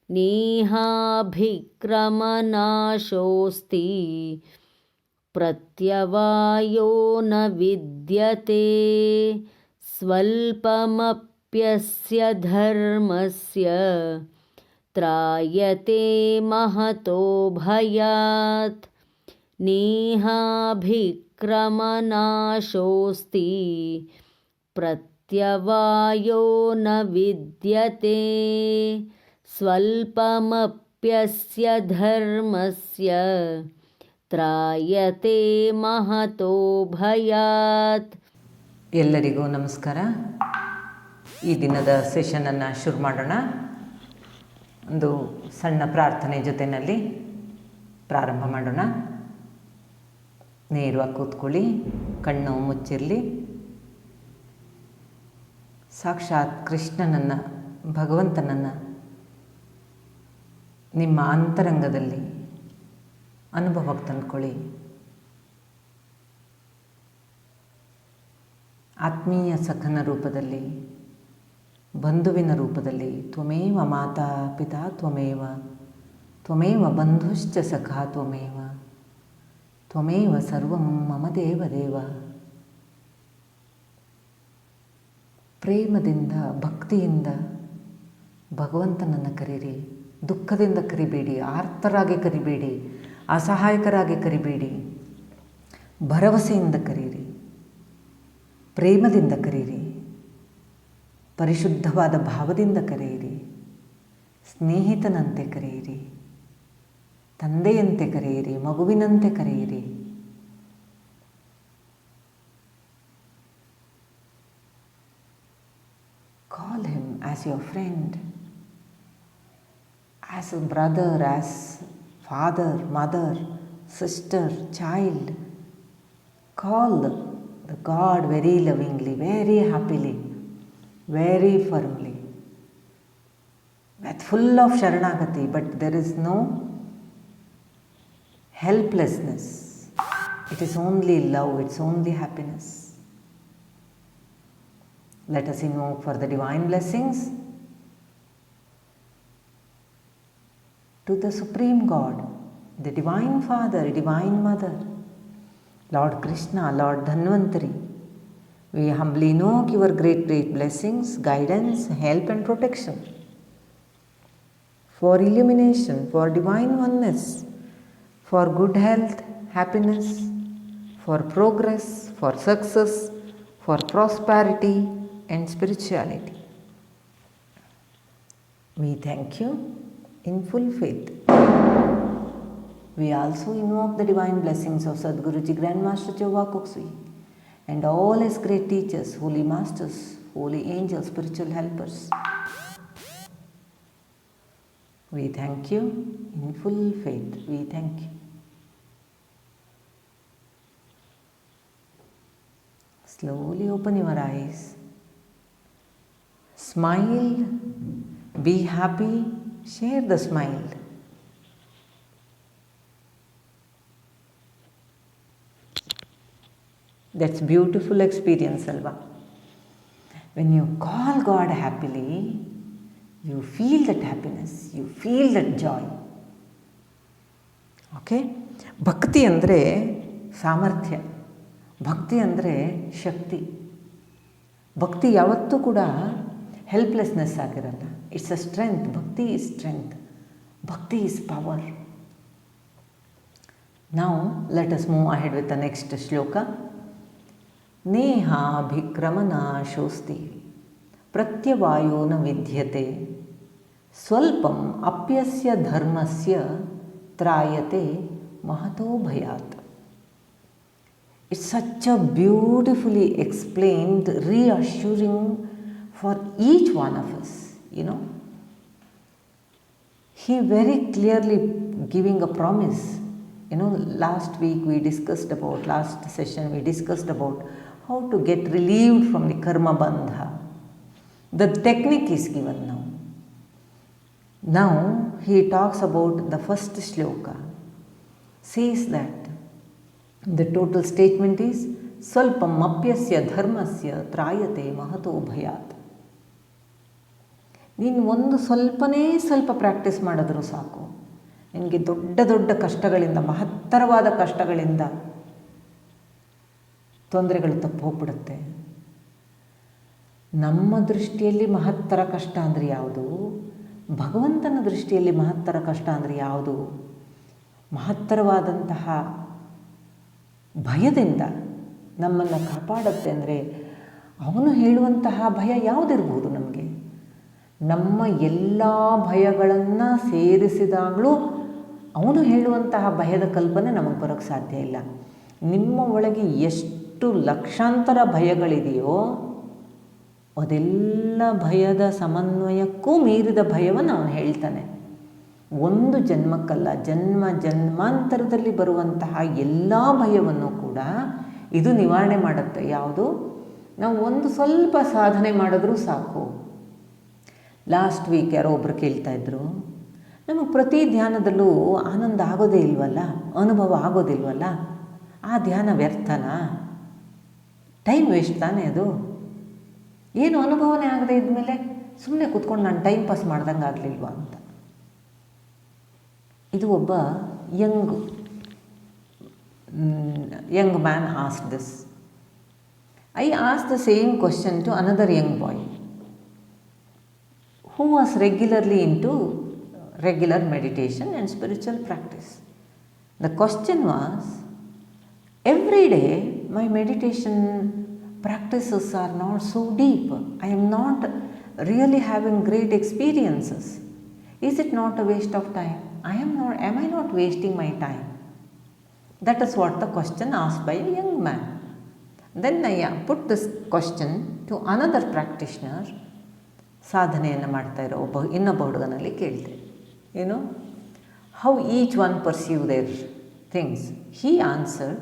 नेहाभिक्रमनाशोऽस्ति प्रत्यवायो न विद्यते स्वल्पमप्यस्य धर्मस्य त्रायते महतो भयात् नेहाभिक्रमनाशोऽस्ति प्रत्यवायो न विद्यते स्वल्पमप्यस्य धर्मस्य ತ್ರಾಯತೆ ಮಹತೋ ಭಯಾತ್. ಎಲ್ಲರಿಗೂ ನಮಸ್ಕಾರ. ಈ ದಿನದ ಸೆಷನನ್ನು ಶುರು ಮಾಡೋಣ. ಒಂದು ಸಣ್ಣ ಪ್ರಾರ್ಥನೆ ಜೊತೆಯಲ್ಲಿ ಪ್ರಾರಂಭ ಮಾಡೋಣ. ನೇರವಾಗಿ ಕೂತ್ಕೊಳ್ಳಿ, ಕಣ್ಣು ಮುಚ್ಚಿರಲಿ. ಸಾಕ್ಷಾತ್ ಕೃಷ್ಣನನ್ನು, ಭಗವಂತನನ್ನು ನಿಮ್ಮ ಅಂತರಂಗದಲ್ಲಿ ಅನುಭವಕ್ಕೆ ತಂದ್ಕೊಳ್ಳಿ. ಆತ್ಮೀಯ ಸಖನ ರೂಪದಲ್ಲಿ, ಬಂಧುವಿನ ರೂಪದಲ್ಲಿ, ತ್ವಮೇವ ಮಾತಾ ಪಿತಾ ತ್ವಮೇವ, ತ್ವಮೇವ ಬಂಧುಶ್ಚ ಸಖಾ ತ್ವಮೇವ, ತ್ವಮೇವ ಸರ್ವಂ ಮಮ ದೇವ ದೇವ. ಪ್ರೇಮದಿಂದ, ಭಕ್ತಿಯಿಂದ ಭಗವಂತನನ್ನು ಕರೀರಿ. ದುಃಖದಿಂದ ಕರಿಬೇಡಿ, ಆರ್ತರಾಗಿ ಕರಿಬೇಡಿ, ಅಸಹಾಯಕರಾಗಿ ಕರಿಬೇಡಿ. ಭರವಸೆಯಿಂದ ಕರೀರಿ, ಪ್ರೇಮದಿಂದ ಕರೀರಿ, ಪರಿಶುದ್ಧವಾದ ಭಾವದಿಂದ ಕರೆಯಿರಿ. ಸ್ನೇಹಿತನಂತೆ ಕರೆಯಿರಿ, ತಂದೆಯಂತೆ ಕರೆಯಿರಿ, ಮಗುವಿನಂತೆ ಕರೆಯಿರಿ. Call him as your friend, as a brother, as father, mother, sister, child. Call the God very lovingly, very happily, very firmly, with full of sharanagati, but there is no helplessness. It is only love, it's only happiness. Let us invoke for the divine blessings to the Supreme God, the Divine Father, Divine Mother, Lord Krishna, Lord Dhanvantari. We humbly invoke your great, great blessings, guidance, help and protection for illumination, for divine oneness, for good health, happiness, for progress, for success, for prosperity and spirituality. We thank you in full faith. We also invoke the divine blessings of Sadguruji Grandmaster Chova Koksui and all his great teachers, holy masters, holy angels, spiritual helpers. We thank you in full faith. We thank you. Slowly open your eyes. Smile. Be happy. Share the smile. That's beautiful experience, alva. When you call God happily, you feel that happiness, you feel that joy. Okay? ಭಕ್ತಿ ಅಂದರೆ ಸಾಮರ್ಥ್ಯ, ಭಕ್ತಿ ಅಂದರೆ ಶಕ್ತಿ. ಭಕ್ತಿ ಯಾವತ್ತೂ ಕೂಡ helplessness ಆಗಿರಲ್ಲ. It's a strength. ಭಕ್ತಿ ಈಸ್ ಸ್ಟ್ರೆಂತ್. ಭಕ್ತಿ is power. Now let us move ahead with the next ಶ್ಲೋಕ. ನೇಹಾಭಿಕ್ರಮನಾಶೋಸ್ತಿ ಪ್ರತ್ಯವಾಯೋ ನ ವಿದ್ಯತೆ ಸ್ವಲ್ಪಂ ಅಪ್ಯಸ್ಯ ಧರ್ಮಸ್ಯ ತ್ರಾಯತೆ Mahato ಭಯಾತ್. It's such a beautifully explained, reassuring for each one of us, you know. He very clearly giving a promise. You know, last session we discussed about how to get relieved from the karma bandha. The technique is given now. Now he talks about the first shloka. Says that the total statement is Swalpam apyasya dharmasya trayate mahato bhayat. ನೀನು ಸ್ವಲ್ಪ practice ಮಾಡಿದ್ರೂ ಸಾಕು, ನಿನಗೆ ದೊಡ್ಡ ದೊಡ್ಡ ಕಷ್ಟಗಳಿಂದ, ಮಹತ್ತರವಾದ ಕಷ್ಟಗಳಿಂದ ತೊಂದರೆಗಳು ತಪ್ಪು ಹೋಗ್ಬಿಡುತ್ತೆ. ನಮ್ಮ ದೃಷ್ಟಿಯಲ್ಲಿ ಮಹತ್ತರ ಕಷ್ಟ ಅಂದರೆ ಯಾವುದು? ಭಗವಂತನ ದೃಷ್ಟಿಯಲ್ಲಿ ಮಹತ್ತರ ಕಷ್ಟ ಅಂದರೆ ಯಾವುದು? ಮಹತ್ತರವಾದಂತಹ ಭಯದಿಂದ ನಮ್ಮನ್ನು ಕಾಪಾಡುತ್ತೆ ಅಂದರೆ ಅವನು ಹೇಳುವಂತಹ ಭಯ ಯಾವುದಿರ್ಬೋದು? ನಮಗೆ ನಮ್ಮ ಎಲ್ಲ ಭಯಗಳನ್ನು ಸೇರಿಸಿದಾಗಲೂ ಅವನು ಹೇಳುವಂತಹ ಭಯದ ಕಲ್ಪನೆ ನಮಗೆ ಬರೋಕ್ಕೆ ಸಾಧ್ಯ ಇಲ್ಲ. ನಿಮ್ಮ ಒಳಗೆ ಎಷ್ಟು ಲಕ್ಷಾಂತರ ಭಯಗಳಿದೆಯೋ ಅದೆಲ್ಲ ಭಯದ ಸಮನ್ವಯಕ್ಕೂ ಮೀರಿದ ಭಯವನ್ನು ಅವನು ಹೇಳ್ತಾನೆ. ಒಂದು ಜನ್ಮಕ್ಕಲ್ಲ, ಜನ್ಮ ಜನ್ಮಾಂತರದಲ್ಲಿ ಬರುವಂತಹ ಎಲ್ಲ ಭಯವನ್ನು ಕೂಡ ಇದು ನಿವಾರಣೆ ಮಾಡುತ್ತೆ. ಯಾವುದು? ನಾವು ಸ್ವಲ್ಪ ಸಾಧನೆ ಮಾಡಿದ್ರೂ ಸಾಕು. ಲಾಸ್ಟ್ ವೀಕ್ ಯಾರೋ ಒಬ್ಬರು ಕೇಳ್ತಾಯಿದ್ರು, ನಮಗೆ ಪ್ರತಿ ಧ್ಯಾನದಲ್ಲೂ ಆನಂದ ಆಗೋದೇ ಇಲ್ವಲ್ಲ, ಅನುಭವ ಆಗೋದಿಲ್ವಲ್ಲ, ಆ ಧ್ಯಾನ ವ್ಯರ್ಥನಾ? ಟೈಮ್ ವೇಸ್ಟ್ ತಾನೇ ಅದು? ಏನು ಅನುಭವನೇ ಆಗದೆ ಇದ್ಮೇಲೆ ಸುಮ್ಮನೆ ಕೂತ್ಕೊಂಡು ನಾನು ಟೈಮ್ ಪಾಸ್ ಮಾಡ್ದಂಗೆ ಆಗಲಿಲ್ವಾ ಅಂತ. ಇದು ಒಬ್ಬ Young man asked this. I asked the same question to another young boy who was regularly into regular meditation and spiritual practice. The question was, every day my meditation practices are not so deep. I am not really having great experiences. Is it not a waste of time? Am I not wasting my time? That is what the question asked by a young man. Then I put this question to another practitioner. ಸಾಧನೆಯನ್ನು ಮಾಡ್ತಾ ಇರೋ ಇನ್ನೊಬ್ಬ ಹುಡುಗನಲ್ಲಿ ಕೇಳಿದೆ, how each one pursue their things. He answered,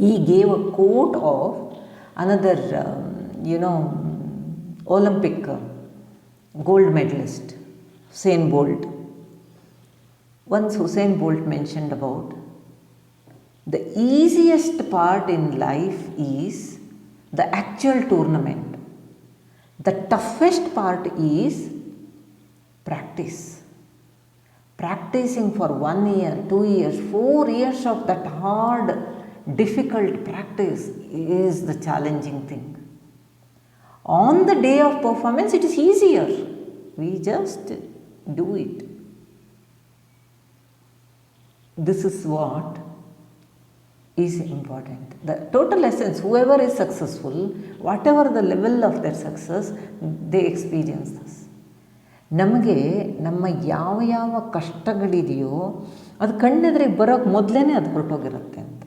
he gave a quote of another Olympic gold medalist, Usain Bolt. Once Usain Bolt mentioned about the easiest part in life is the actual tournament. The toughest part is practice. Practicing for 1 year, 2 years, 4 years of that hard, difficult practice is the challenging thing. On the day of performance, it is easier. We just do it. This is what is important. The total essence, whoever is successful, whatever the level of their success, they experience this. ನಮಗೆ ನಮ್ಮ ಯಾವ ಕಷ್ಟಗಳಿದೆಯೋ ಅದು ಕಣ್ಣೆದುರಿಗೆ ಬರೋಕ್ಕೆ ಮೊದಲೇ ಅದು ಹೊರಟೋಗಿರುತ್ತೆ ಅಂತ.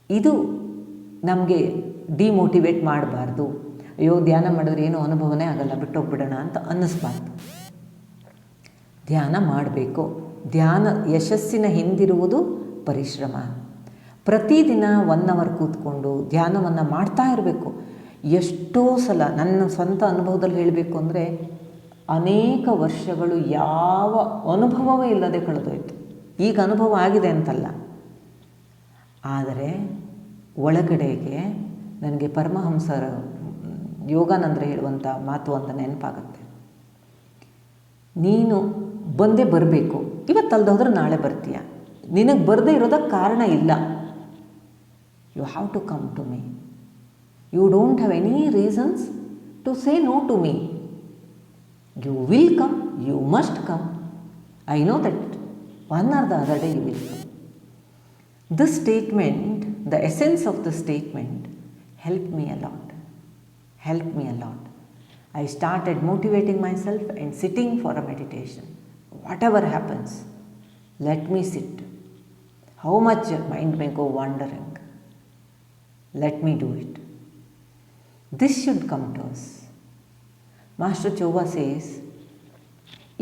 ಇದು ನಮಗೆ ಡಿಮೋಟಿವೇಟ್ ಮಾಡಬಾರ್ದು. ಅಯ್ಯೋ ಧ್ಯಾನ ಮಾಡಿದ್ರೆ ಏನೋ ಅನುಭವನೇ ಆಗಲ್ಲ, ಬಿಟ್ಟೋಗ್ಬಿಡೋಣ ಅಂತ ಅನ್ನಿಸ್ಬಾರ್ದು. ಧ್ಯಾನ ಮಾಡಬೇಕು. ಧ್ಯಾನ ಯಶಸ್ಸಿನ ಹಿಂದಿರುವುದು ಪರಿಶ್ರಮ. ಪ್ರತಿದಿನ 1 hour ಕೂತ್ಕೊಂಡು ಧ್ಯಾನವನ್ನು ಮಾಡ್ತಾ ಇರಬೇಕು. ಎಷ್ಟೋ ಸಲ ನನ್ನ ಸ್ವಂತ ಅನುಭವದಲ್ಲಿ ಹೇಳಬೇಕು ಅಂದರೆ ಅನೇಕ ವರ್ಷಗಳು ಯಾವ ಅನುಭವವೇ ಇಲ್ಲದೆ ಕಳೆದೋಯ್ತು. ಈಗ ಅನುಭವ ಆಗಿದೆ ಅಂತಲ್ಲ, ಆದರೆ ಒಳಗಡೆಗೆ ನನಗೆ ಪರಮಹಂಸರ ಯೋಗಾನಂದ್ರ ಹೇಳುವಂಥ ಮಾತು ಅಂತ ನೆನಪಾಗುತ್ತೆ. ನೀನು ಬಂದೇ ಬರಬೇಕು, ಇವತ್ತಲ್ದ ಹೋದ್ರೆ ನಾಳೆ ಬರ್ತೀಯ. ನಿನಗೆ ಬರದೇ ಇರೋದಕ್ಕೆ ಕಾರಣ ಇಲ್ಲ. You have to come to me. You don't have any reasons to say no to me. You will come, you must come. I know that one or the other day you will come. This statement, the essence of the statement help me a lot. I started motivating myself and sitting for a meditation. Whatever happens, let me sit. How much mind may go wandering, let me do it. This should come to us. Master Choba says,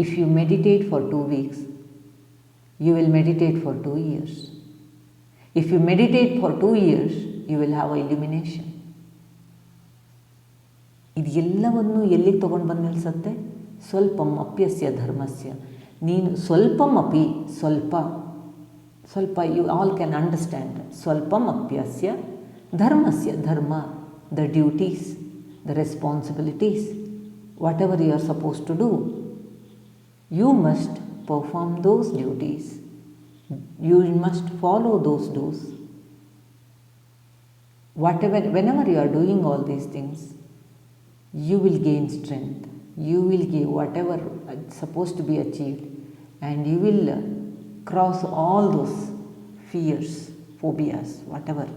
if you meditate for 2 weeks, you will meditate for 2 years. If you meditate for 2 years, you will have illumination. ಇದು ಎಲ್ಲವನ್ನು ಎಲ್ಲಿಗೆ ತೊಗೊಂಡು ಬಂದು ನಿಲ್ಲಿಸುತ್ತೆ? ಸ್ವಲ್ಪಂ ಅಪ್ಯಸ್ಯ ಧರ್ಮಸ್ಯ. ನೀನು ಸ್ವಲ್ಪಂ ಅಪಿ, ಸ್ವಲ್ಪ you all can understand. ಸ್ವಲ್ಪಂ ಅಪ್ಯಸ್ಯ ಧರ್ಮಸ್ಯ, ಧರ್ಮ, the duties, the responsibilities, whatever you are supposed to do, you must perform those duties. You must follow those dues. Whenever you are doing all these things, you will gain strength. You will give whatever is supposed to be achieved, and you will cross all those fears, phobias, whatever.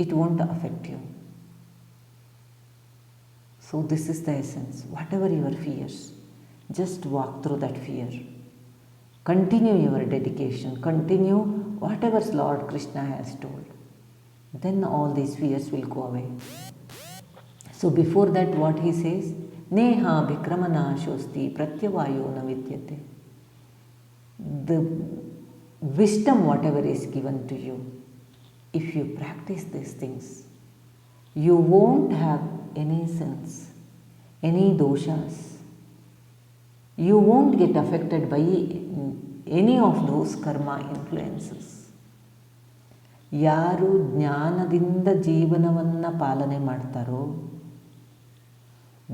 It won't affect you. So this is the essence. Whatever your fears, just walk through that fear. Continue your dedication. Continue whatever Lord Krishna has told. Then all these fears will go away. So before that, what he says? Neha bhikramana shosti pratyavayo na vidyate. The wisdom whatever is given to you, if you practice these things, you won't have any sins, any doshas. You won't get affected by any of those karma influences. ಯಾರು ಜ್ಞಾನದಿಂದ ಜೀವನವನ್ನು ಪಾಲನೆ ಮಾಡ್ತಾರೋ,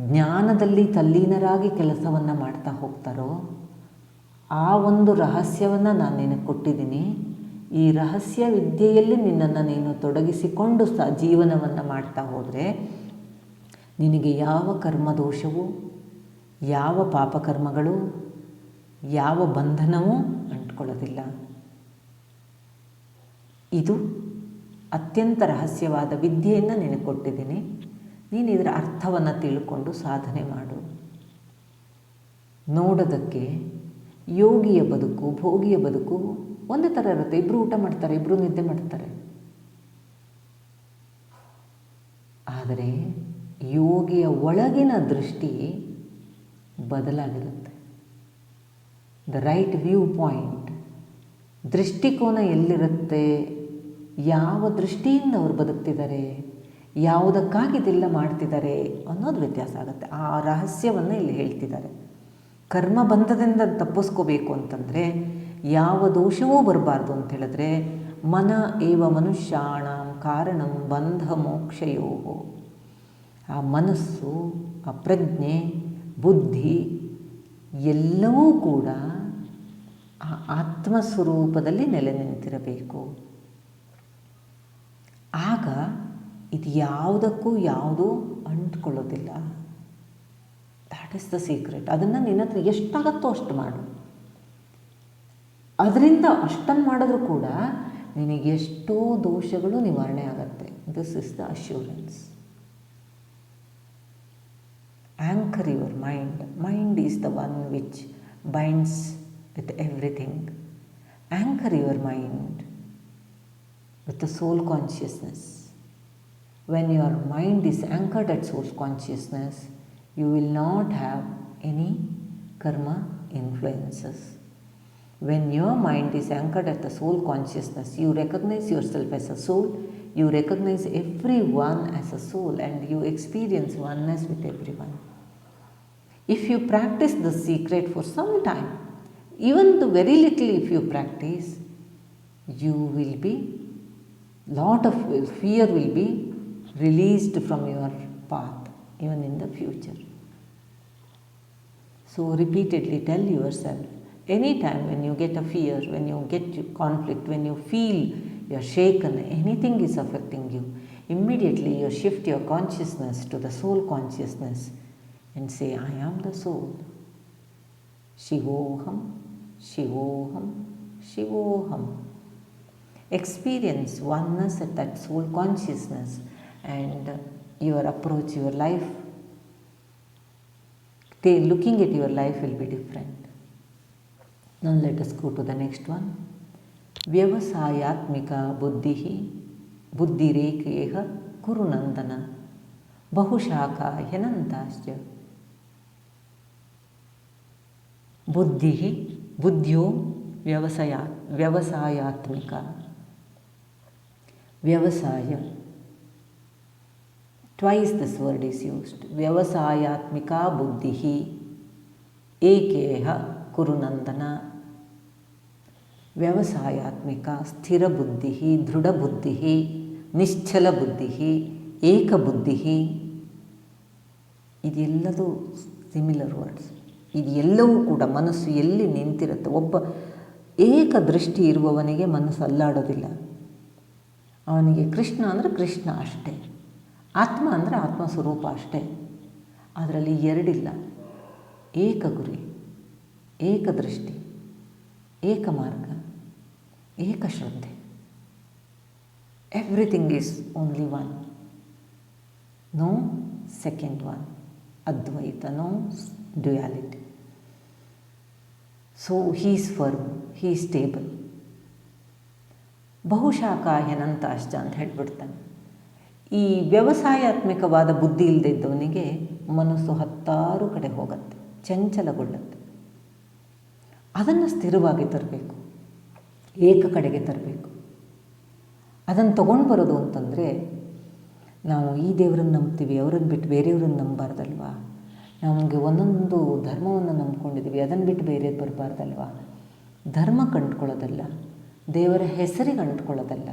ಜ್ಞಾನದಲ್ಲಿ ತಲ್ಲೀನರಾಗಿ ಕೆಲಸವನ್ನು ಮಾಡ್ತಾ ಹೋಗ್ತಾರೋ, ಆ ಒಂದು ರಹಸ್ಯವನ್ನು ನಾನು ನಿನಗೆ ಕೊಟ್ಟಿದ್ದೀನಿ. ಈ ರಹಸ್ಯ ವಿದ್ಯೆಯಲ್ಲಿ ನಿನ್ನನ್ನು ನೀನು ತೊಡಗಿಸಿಕೊಂಡು ಜೀವನವನ್ನು ಮಾಡ್ತಾ ಹೋದರೆ ನಿನಗೆ ಯಾವ ಕರ್ಮದೋಷವೂ, ಯಾವ ಪಾಪಕರ್ಮಗಳು, ಯಾವ ಬಂಧನವೂ ಅಂಟ್ಕೊಳ್ಳೋದಿಲ್ಲ. ಇದು ಅತ್ಯಂತ ರಹಸ್ಯವಾದ ವಿದ್ಯೆಯನ್ನು ನಿನಗೆ ಕೊಟ್ಟಿದ್ದೀನಿ. ನೀನು ಇದರ ಅರ್ಥವನ್ನು ತಿಳ್ಕೊಂಡು ಸಾಧನೆ ಮಾಡು. ನೋಡೋದಕ್ಕೆ ಯೋಗಿಯ ಬದುಕು, ಭೋಗಿಯ ಬದುಕು ಒಂದೇ ಥರ ಇರುತ್ತೆ. ಇಬ್ಬರು ಊಟ ಮಾಡ್ತಾರೆ, ಇಬ್ಬರು ನಿದ್ದೆ ಮಾಡ್ತಾರೆ. ಆದರೆ ಯೋಗಿಯ ಒಳಗಿನ ದೃಷ್ಟಿ ಬದಲಾಗಿರುತ್ತೆ. ದ ರೈಟ್ ವ್ಯೂ ಪಾಯಿಂಟ್, ದೃಷ್ಟಿಕೋನ ಎಲ್ಲಿರುತ್ತೆ, ಯಾವ ದೃಷ್ಟಿಯಿಂದ ಅವರು ಬದುಕ್ತಿದ್ದಾರೆ, ಯಾವುದಕ್ಕಾಗಿ ಇದೆಲ್ಲ ಮಾಡ್ತಿದ್ದಾರೆ ಅನ್ನೋದು ವ್ಯತ್ಯಾಸ ಆಗುತ್ತೆ. ಆ ರಹಸ್ಯವನ್ನು ಇಲ್ಲಿ ಹೇಳ್ತಿದ್ದಾರೆ. ಕರ್ಮಬಂಧದಿಂದ ತಪ್ಪಿಸ್ಕೋಬೇಕು ಅಂತಂದರೆ, ಯಾವ ದೋಷವೂ ಬರಬಾರ್ದು ಅಂತ ಹೇಳಿದ್ರೆ, ಮನ ಏವ ಮನುಷ್ಯಾಣಂ ಕಾರಣಂ ಬಂಧ ಮೋಕ್ಷಯೋ. ಆ ಮನಸ್ಸು, ಆ ಪ್ರಜ್ಞೆ, ಬುದ್ಧಿ ಎಲ್ಲವೂ ಕೂಡ ಆ ಆತ್ಮಸ್ವರೂಪದಲ್ಲಿ ನೆಲೆ ನಿಂತಿರಬೇಕು. ಆಗ ಇದು ಯಾವುದಕ್ಕೂ ಯಾವುದೂ ಅಂಟ್ಕೊಳ್ಳೋದಿಲ್ಲ. That is the secret. ಅದನ್ನು ನಿನ್ನ ಹತ್ರ ಎಷ್ಟಾಗತ್ತೋ ಅಷ್ಟು ಮಾಡು. ಅದರಿಂದ ಅಷ್ಟನ್ನು ಮಾಡಿದ್ರೂ ಕೂಡ ನಿನಗೆ ಎಷ್ಟೋ ದೋಷಗಳು ನಿವಾರಣೆ ಆಗುತ್ತೆ. This is the assurance. Anchor your mind. Mind is the one which binds with everything. Anchor your mind with the soul consciousness. When your mind is anchored at soul consciousness, you will not have any karma influences. When your mind is anchored at the soul consciousness, you recognize yourself as a soul, you recognize everyone as a soul, and you experience oneness with everyone. If you practice the secret for some time, even the very little if you practice, you will be, lot of fear will be released from your path, even in the future. So repeatedly tell yourself, anytime when you get a fear, when you get conflict, when you feel you are shaken, anything is affecting you, immediately you shift your consciousness to the soul consciousness and say, I am the soul. Shivoham, Shivoham, Shivoham. Experience oneness at that soul consciousness, and your approach, your life, looking at your life will be different. Now let us go to the next one. Vyavasayatmika buddhihi buddhirekeha kurunandana bahushaka hyanantasya. Buddhihi, buddhyo vyavasayatmika. Vyavasaya, twice this word is used. Vyavasayatmika buddhihi ekeha kurunandana. Vyavasayatmika sthira buddhihi dhrudha buddhihi nischala buddhihi eka buddhihi. ಇದೆಲ್ಲದೂ similar words. ಇದೆಲ್ಲವೂ ಕೂಡ ಮನಸ್ಸು ಎಲ್ಲಿ ನಿಂತಿರುತ್ತೆ. ಒಬ್ಬ ಏಕದೃಷ್ಟಿ ಇರುವವನಿಗೆ ಮನಸ್ಸು ಅಲ್ಲಾಡೋದಿಲ್ಲ. ಅವನಿಗೆ ಕೃಷ್ಣ ಅಂದರೆ ಕೃಷ್ಣ ಅಷ್ಟೇ, ಆತ್ಮ ಅಂದರೆ ಆತ್ಮ ಸ್ವರೂಪ ಅಷ್ಟೇ. ಅದರಲ್ಲಿ ಎರಡಿಲ್ಲ. ಏಕ ಗುರಿ, ಏಕದೃಷ್ಟಿ, ಏಕ ಮಾರ್ಗ, ಏಕ ಶ್ರದ್ಧೆ. Everything is only one. No second one. ಅದ್ವೈತ, no duality. So he is firm, he is stable. ಬಹುಶಾಖಾಹ್ಯನಂತಾಶ್ಚ ಅಂತ ಹೇಳ್ಬಿಡ್ತಾನೆ. ಈ ವ್ಯವಸಾಯಾತ್ಮಕವಾದ ಬುದ್ಧಿ ಇಲ್ಲದೆ ಇದ್ದವನಿಗೆ ಮನಸ್ಸು 10 ಕಡೆ ಹೋಗುತ್ತೆ, ಚಂಚಲಗೊಳ್ಳುತ್ತೆ. ಅದನ್ನು ಸ್ಥಿರವಾಗಿ ತರಬೇಕು, ಏಕ ಕಡೆಗೆ ತರಬೇಕು. ಅದನ್ನು ತೊಗೊಂಡು ಬರೋದು ಅಂತಂದರೆ, ನಾವು ಈ ದೇವರನ್ನು ನಂಬ್ತೀವಿ, ಅವರನ್ನು ಬಿಟ್ಟು ಬೇರೆಯವ್ರನ್ನ ನಂಬಬಾರ್ದಲ್ವಾ. ನಮಗೆ ಒಂದೊಂದು ಧರ್ಮವನ್ನು ನಂಬ್ಕೊಂಡಿದ್ದೀವಿ, ಅದನ್ನು ಬಿಟ್ಟು ಬೇರೆದು ಬರಬಾರ್ದಲ್ವ. ಧರ್ಮ ಕಂಡುಕೊಳ್ಳೋದಲ್ಲ, ದೇವರ ಹೆಸರಿಗೆ ಅಂಟ್ಕೊಳ್ಳೋದಲ್ಲ,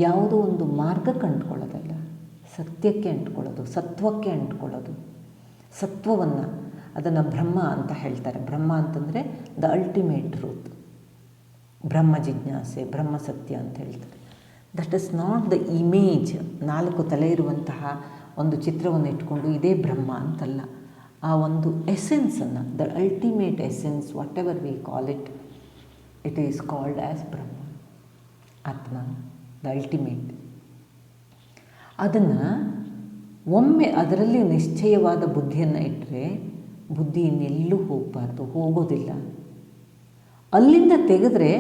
ಯಾವುದೋ ಒಂದು ಮಾರ್ಗಕ್ಕೆ ಅಂಟ್ಕೊಳ್ಳೋದಲ್ಲ, ಸತ್ಯಕ್ಕೆ ಅಂಟ್ಕೊಳ್ಳೋದು, ಸತ್ವಕ್ಕೆ ಅಂಟ್ಕೊಳ್ಳೋದು. ಸತ್ವವನ್ನು, ಅದನ್ನು ಬ್ರಹ್ಮ ಅಂತ ಹೇಳ್ತಾರೆ. ಬ್ರಹ್ಮ ಅಂತಂದರೆ ದ ಅಲ್ಟಿಮೇಟ್ ಟ್ರೂತ್, ಬ್ರಹ್ಮ ಜಿಜ್ಞಾಸೆ, ಬ್ರಹ್ಮ ಸತ್ಯ ಅಂತ ಹೇಳ್ತಾರೆ. That is not the image. 4 ತಲೆ ಇರುವಂತಹ ಒಂದು ಚಿತ್ರವನ್ನು ಇಟ್ಕೊಂಡು ಇದೇ ಬ್ರಹ್ಮ ಅಂತಲ್ಲ. ಆ ಒಂದು ಎಸೆನ್ಸನ್ನು, the ultimate essence, whatever we call it, it is called as Brahma, atma, the ultimate. ಅದನ್ನು ಒಮ್ಮೆ ಅದರಲ್ಲಿ ನಿಶ್ಚಯವಾದ ಬುದ್ಧಿಯನ್ನು ಇಟ್ಟರೆ ಬುದ್ಧಿ ಇನ್ನೆಲ್ಲೂ ಹೋಗಬಾರ್ದು, ಹೋಗೋದಿಲ್ಲ. ಅಲ್ಲಿಂದ ತೆಗೆದ್ರೆ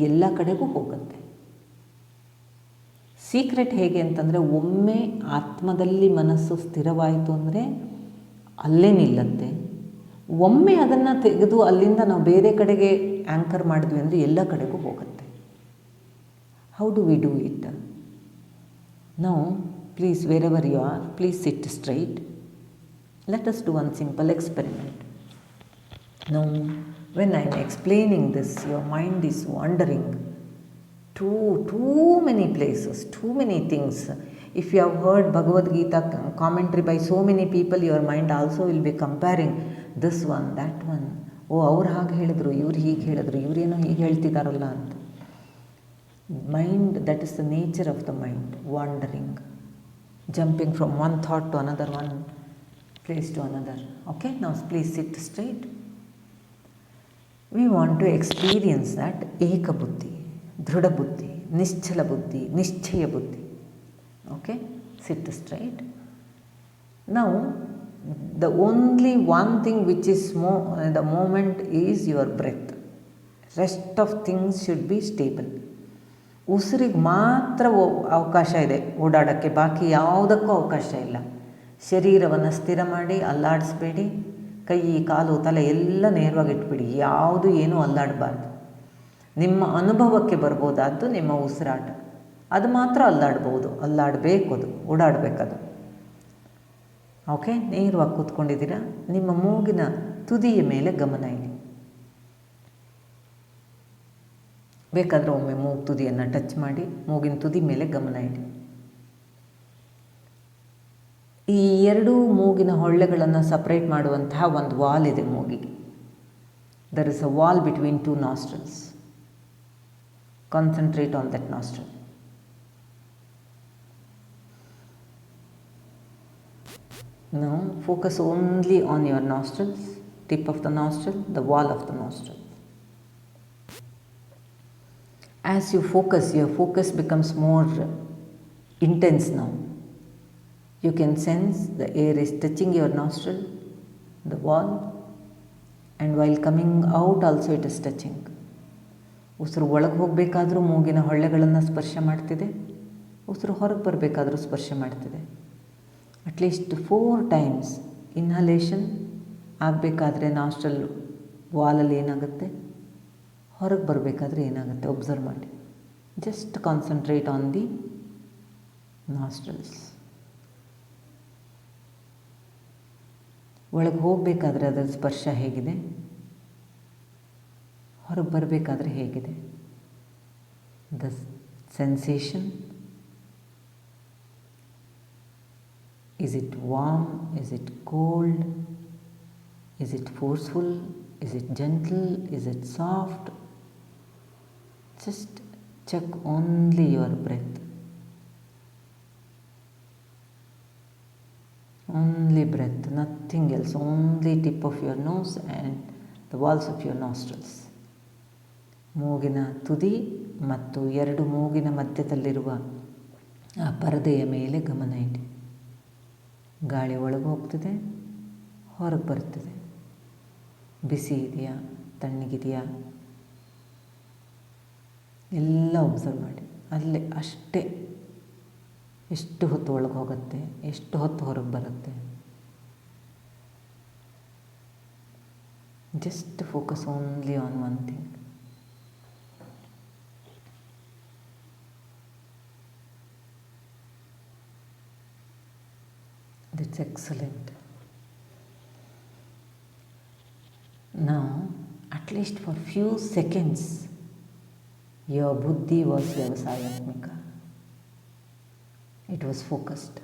ಎಲ್ಲ ಕಡೆಗೂ ಹೋಗುತ್ತೆ. ಸೀಕ್ರೆಟ್ ಹೇಗೆ ಅಂತಂದರೆ, ಒಮ್ಮೆ ಆತ್ಮದಲ್ಲಿ ಮನಸ್ಸು ಸ್ಥಿರವಾಯಿತು ಅಂದರೆ ಅಲ್ಲೇ ನಿಲ್ಲತ್ತೆ. ಒಮ್ಮೆ ಅದನ್ನು ತೆಗೆದು ಅಲ್ಲಿಂದ ನಾವು ಬೇರೆ ಕಡೆಗೆ ಆ್ಯಂಕರ್ ಮಾಡಿದ್ವಿ ಅಂದರೆ ಎಲ್ಲ ಕಡೆಗೂ ಹೋಗುತ್ತೆ. How do we do it? Now please, wherever you are, please sit straight. Let us do one simple experiment. Now, when I am explaining this, your mind is wandering too many places, too many things. If you have heard Bhagavad Gita commentary by so many people, your mind also will be comparing this one, that one. ಓ, ಅವ್ರು ಹಾಗೆ ಹೇಳಿದ್ರು, ಇವ್ರು ಹೀಗೆ ಹೇಳಿದ್ರು, ಇವರೇನೋ ಹೀಗೆ ಹೇಳ್ತಿದ್ದಾರಲ್ಲ ಅಂತ. Mind, that is the nature of the mind, wandering, jumping from one thought to another, one place to another. Okay, now please sit straight. We want to experience that eka buddhi, dhrida buddhi, nischala buddhi, nischaya buddhi. Okay, sit straight. Now, the only one thing which is the moment is your breath. Rest of things should be stable. ಉಸಿರಿಗೆ ಮಾತ್ರ ಅವಕಾಶ ಇದೆ ಓಡಾಡೋಕ್ಕೆ, ಬಾಕಿ ಯಾವುದಕ್ಕೂ ಅವಕಾಶ ಇಲ್ಲ. ಶರೀರವನ್ನು ಸ್ಥಿರ ಮಾಡಿ, ಅಲ್ಲಾಡಿಸ್ಬೇಡಿ. ಕೈ, ಕಾಲು, ತಲೆ ಎಲ್ಲ ನೇರವಾಗಿ ಇಟ್ಬಿಡಿ. ಯಾವುದು ಏನೂ ಅಲ್ಲಾಡಬಾರ್ದು. ನಿಮ್ಮ ಅನುಭವಕ್ಕೆ ಬರ್ಬೋದಾದ್ದು ನಿಮ್ಮ ಉಸಿರಾಟ, ಅದು ಮಾತ್ರ ಅಲ್ಲಾಡ್ಬೋದು, ಅಲ್ಲಾಡಬೇಕು, ಅದು ಓಡಾಡಬೇಕದು. ಓಕೆ, ನೇರವಾಗಿ ಕೂತ್ಕೊಂಡಿದ್ದೀರಾ. ನಿಮ್ಮ ಮೂಗಿನ ತುದಿಯ ಮೇಲೆ ಗಮನ ಇಡಿ. ಬೇಕಾದರೆ ಒಮ್ಮೆ ಮೂಗು ತುದಿಯನ್ನು ಟಚ್ ಮಾಡಿ ಮೂಗಿನ ತುದಿ ಮೇಲೆ ಗಮನ ಇಡಿ. ಈ 2 ಮೂಗಿನ ಹೊಳ್ಳೆಗಳನ್ನು ಸಪ್ರೇಟ್ ಮಾಡುವಂತಹ ಒಂದು ವಾಲ್ ಇದೆ ಮೂಗಿಗೆ. There is a wall between 2 nostrils. Concentrate on that nostril. Now focus only on your nostrils, tip of the nostril, the wall of the nostril. As you focus, your focus becomes more intense now. You can sense the air is touching your nostril, the wall, and while coming out also it is touching. ಉಸಿರು ಒಳಗೆ ಹೋಗಬೇಕಾದ್ರೂ ಮೂಗಿನ ಹೊಳ್ಳೆಗಳನ್ನು ಸ್ಪರ್ಶ ಮಾಡ್ತಿದೆ, ಉಸಿರು ಹೊರಗೆ ಬರಬೇಕಾದ್ರೂ ಸ್ಪರ್ಶ ಮಾಡ್ತಿದೆ. ಅಟ್ಲೀಸ್ಟ್ 4 times ಇನ್ಹಲೇಷನ್ ಆಗಬೇಕಾದ್ರೆ ನಾಸ್ಟ್ರಲ್ ವಾಲಲ್ಲಿ ಏನಾಗುತ್ತೆ, ಹೊರಗೆ ಬರಬೇಕಾದ್ರೆ ಏನಾಗುತ್ತೆ ಒಬ್ಸರ್ವ್ ಮಾಡಿ. Just concentrate on the nostrils. ಒಳಗೆ ಹೋಗಬೇಕಾದ್ರೆ ಅದರ ಸ್ಪರ್ಶ ಹೇಗಿದೆ, ಹೊರಗೆ ಬರಬೇಕಾದ್ರೆ ಹೇಗಿದೆ, the sensation Is it warm? Is it cold? Is it forceful? Is it gentle? Is it soft? Just check only your breath. Only breath, nothing else. Only tip of your nose and the walls of your nostrils. ಮೂಗಿನ ತುದಿ ಮತ್ತು ಎರಡು ಮೂಗಿನ ಮಧ್ಯದಲ್ಲಿರುವ ಆ ಪರದೆಯ ಮೇಲೆ ಗಮನ ಇಡಿ. ಗಾಳಿ ಒಳಗೆ ಹೋಗ್ತಿದೆ, ಹೊರಗೆ ಬರ್ತದೆ. ಬಿಸಿ ಇದೆಯಾ, ತಣ್ಣಗಿದೆಯಾ, ಎಲ್ಲ ಒಬ್ಸರ್ವ್ ಮಾಡಿ. ಅಲ್ಲೇ ಅಷ್ಟೇ. ಎಷ್ಟು ಹೊತ್ತು ಒಳಗೆ ಹೋಗುತ್ತೆ, ಎಷ್ಟು ಹೊತ್ತು ಹೊರಗೆ ಬರುತ್ತೆ. Just focus only on one thing. That's excellent. Now, at least for few seconds, your buddhi was vyavasayatmika. It was focused.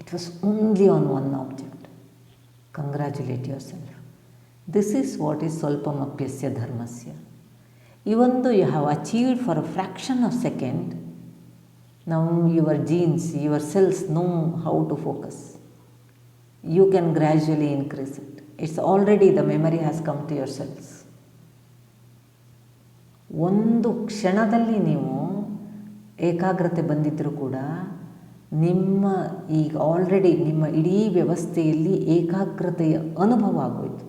It was only on one object. Congratulate yourself. This is what is Salpamapyasya Dharmasya. Even though you have achieved for a fraction of second, now your genes, your cells know how to focus. You can gradually increase it. It's already the memory has come to your cells. ಒಂದು ಕ್ಷಣದಲ್ಲಿ ನೀವು ಏಕಾಗ್ರತೆ ಬಂದಿದ್ದರೂ ಕೂಡ ನಿಮ್ಮ ಈಗ already ನಿಮ್ಮ ಇಡೀ ವ್ಯವಸ್ಥೆಯಲ್ಲಿ ಏಕಾಗ್ರತೆಯ ಅನುಭವ ಆಗೋಯಿತು.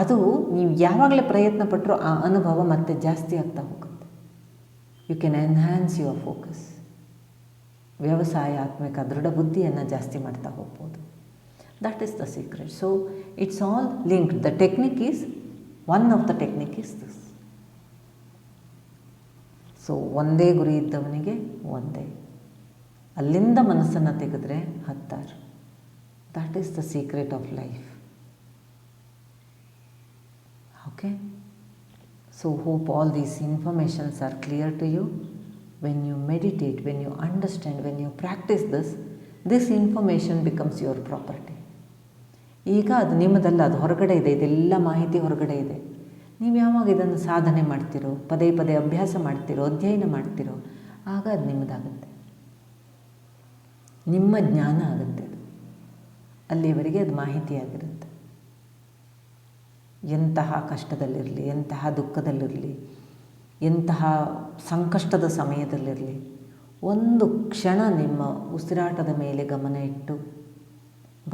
ಅದು ನೀವು ಯಾವಾಗಲೇ ಪ್ರಯತ್ನ ಪಟ್ಟರೂ ಆ ಅನುಭವ ಮತ್ತೆ ಜಾಸ್ತಿ ಆಗ್ತಾ ಹೋಗುತ್ತೆ. You can enhance your focus. ವ್ಯವಸಾಯಾತ್ಮಕ ದೃಢ ಬುದ್ಧಿಯನ್ನು ಜಾಸ್ತಿ ಮಾಡ್ತಾ ಹೋಗ್ಬೋದು. That is the secret. So it's all linked. The technique is one of the technique is this. So ಒಂದೇ ಗುರಿ ಇದ್ದವನಿಗೆ ಒಂದೇ, ಅಲ್ಲಿಂದ ಮನಸ್ಸನ್ನು ತೆಗೆದ್ರೆ 10. That is the secret of life. Okay. So hope all these informations are clear to you. When you meditate, when you understand, when you practise this information becomes your property. ಈಗ ಅದು ನಿಮ್ಮದಲ್ಲ, ಅದು ಹೊರಗಡೆ ಇದೆ. ಇದೆಲ್ಲ ಮಾಹಿತಿ ಹೊರಗಡೆ ಇದೆ. ನೀವು ಯಾವಾಗ ಇದನ್ನು ಸಾಧನೆ ಮಾಡ್ತಿರೋ, ಪದೇ ಪದೇ ಅಭ್ಯಾಸ ಮಾಡ್ತಿರೋ, ಅಧ್ಯಯನ ಮಾಡ್ತಿರೋ, ಆಗ ಅದು ನಿಮ್ಮದಾಗುತ್ತೆ, ನಿಮ್ಮ ಜ್ಞಾನ ಆಗುತ್ತೆ. ಅದು ಅಲ್ಲಿವರೆಗೆ ಅದು ಮಾಹಿತಿಯಾಗಿರುತ್ತೆ. ಎಂತಹ ಕಷ್ಟದಲ್ಲಿರಲಿ, ಎಂತಹ ದುಃಖದಲ್ಲಿರಲಿ, ಎಂತಹ ಸಂಕಷ್ಟದ ಸಮಯದಲ್ಲಿರಲಿ, ಒಂದು ಕ್ಷಣ ನಿಮ್ಮ ಉಸಿರಾಟದ ಮೇಲೆ ಗಮನ ಇಟ್ಟು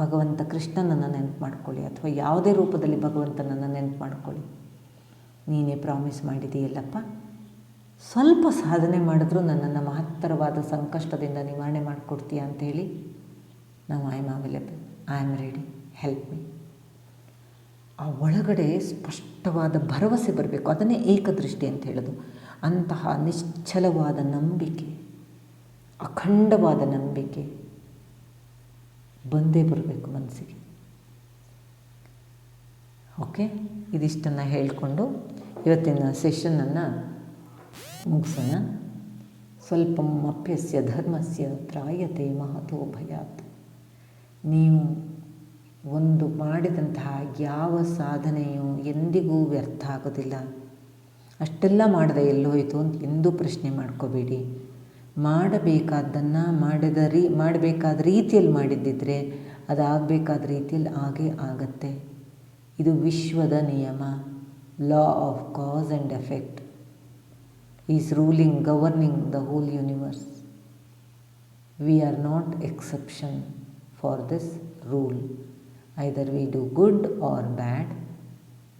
ಭಗವಂತ ಕೃಷ್ಣನನ್ನು ನೆನಪು ಮಾಡ್ಕೊಳ್ಳಿ, ಅಥವಾ ಯಾವುದೇ ರೂಪದಲ್ಲಿ ಭಗವಂತನನ್ನು ನೆನಪು ಮಾಡ್ಕೊಳ್ಳಿ. ನೀನೇ ಪ್ರಾಮಿಸ್ ಮಾಡಿದೆಯಲ್ಲಪ್ಪ, ಸ್ವಲ್ಪ ಸಾಧನೆ ಮಾಡಿದ್ರೂ ನನ್ನನ್ನು ಮಹತ್ತರವಾದ ಸಂಕಷ್ಟದಿಂದ ನಿವಾರಣೆ ಮಾಡಿಕೊಡ್ತೀಯ ಅಂಥೇಳಿ ನಾವು I am available, I am ready, help me. ಆ ಒಳಗಡೆ ಸ್ಪಷ್ಟವಾದ ಭರವಸೆ ಬರಬೇಕು. ಅದನ್ನೇ ಏಕದೃಷ್ಟಿ ಅಂತ ಹೇಳೋದು. ಅಂತಹ ನಿಶ್ಚಲವಾದ ನಂಬಿಕೆ, ಅಖಂಡವಾದ ನಂಬಿಕೆ ಬಂದೇ ಬರಬೇಕು ಮನಸ್ಸಿಗೆ. ಓಕೆ. ಇದಿಷ್ಟನ್ನು ಹೇಳಿಕೊಂಡು ಇವತ್ತಿನ ಸೆಷನ್ನನ್ನು ಮುಗಿಸೋಣ. ಸ್ವಲ್ಪಮಪ್ಯಸ್ಯ ಧರ್ಮಸ್ಯ ತ್ರಾಯತೆ ಮಹತೋ ಭಯಾತ್. ನೀವು ಒಂದು ಮಾಡಿದಂತಹ ಯಾವ ಸಾಧನೆಯೂ ಎಂದಿಗೂ ವ್ಯರ್ಥ ಆಗೋದಿಲ್ಲ. ಅಷ್ಟೆಲ್ಲ ಮಾಡಿದೆ ಎಲ್ಲೋಯಿತು ಅಂತ ಎಂದೂ ಪ್ರಶ್ನೆ ಮಾಡ್ಕೋಬೇಡಿ. ಮಾಡಬೇಕಾದ್ದನ್ನು ಮಾಡಬೇಕಾದ ರೀತಿಯಲ್ಲಿ ಮಾಡಿದ್ದಿದ್ರೆ ಅದಾಗಬೇಕಾದ ರೀತಿಯಲ್ಲಿ ಆಗೇ ಆಗತ್ತೆ. ಇದು ವಿಶ್ವದ ನಿಯಮ. Law of cause and effect is ruling, governing the whole universe. We are not exception for this rule. Either we do good or bad,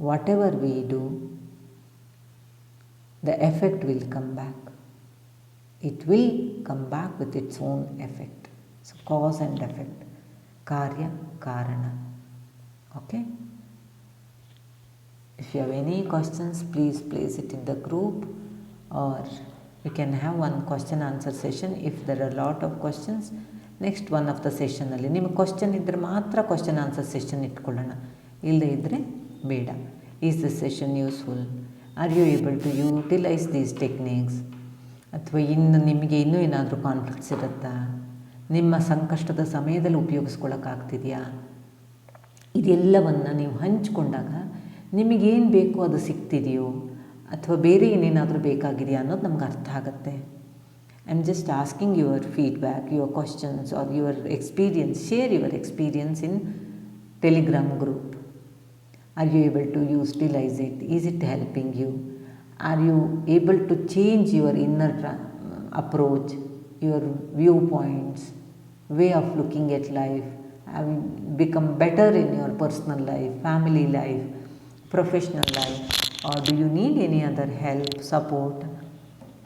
whatever we do, the effect will come back. It will come back with its own effect. So cause and effect, karya karana. Okay. If you have any questions, please place it in the group, or we can have one question answer session. If there are a lot of questions, next one of the session ಅಲ್ಲಿ ನಿಮಗೆ question ಇದ್ದರೆ ಮಾತ್ರ question answer session ಇಟ್ಕೊಳ್ಳೋಣ, ಇಲ್ಲದೇ ಇದ್ದರೆ ಬೇಡ. Is this session useful? Are you able to utilise these techniques? ಅಥವಾ ನಿಮಗೆ ಇನ್ನೂ ಏನಾದರೂ ಕಾನ್ಫ್ಲಿಕ್ಟ್ಸ್ ಇರುತ್ತಾ? ನಿಮ್ಮ ಸಂಕಷ್ಟದ ಸಮಯದಲ್ಲಿ ಉಪಯೋಗಿಸ್ಕೊಳ್ಳೋಕ್ಕಾಗ್ತಿದೆಯಾ? ಇದೆಲ್ಲವನ್ನು ನೀವು ಹಂಚಿಕೊಂಡಾಗ ನಿಮಗೇನು ಬೇಕೋ ಅದು ಸಿಗ್ತಿದೆಯೋ ಅಥವಾ ಬೇರೆ ಏನೇನಾದರೂ ಬೇಕಾಗಿದೆಯಾ ಅನ್ನೋದು ನಮ್ಗೆ ಅರ್ಥ ಆಗುತ್ತೆ. I am just asking your feedback, your questions are your experience. Share your experience in Telegram group. Are you able to utilize it? Is it helping you? Are you able to change your inner approach, your viewpoints, way of looking at life? Have you become better in your personal life, family life, professional life? Or do you need any other help, support?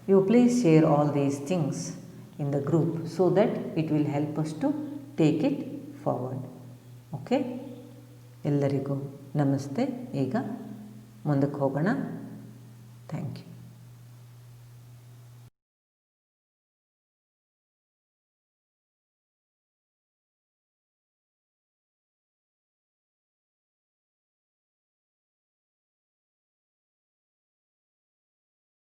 You please share all these things in the group so that it will help us to take it forward. Okay, ಎಲ್ಲರಿಗೂ ನಮಸ್ತೆ. ಈಗ ಮುಂದಕ್ಕೆ ಹೋಗೋಣ. Thank you.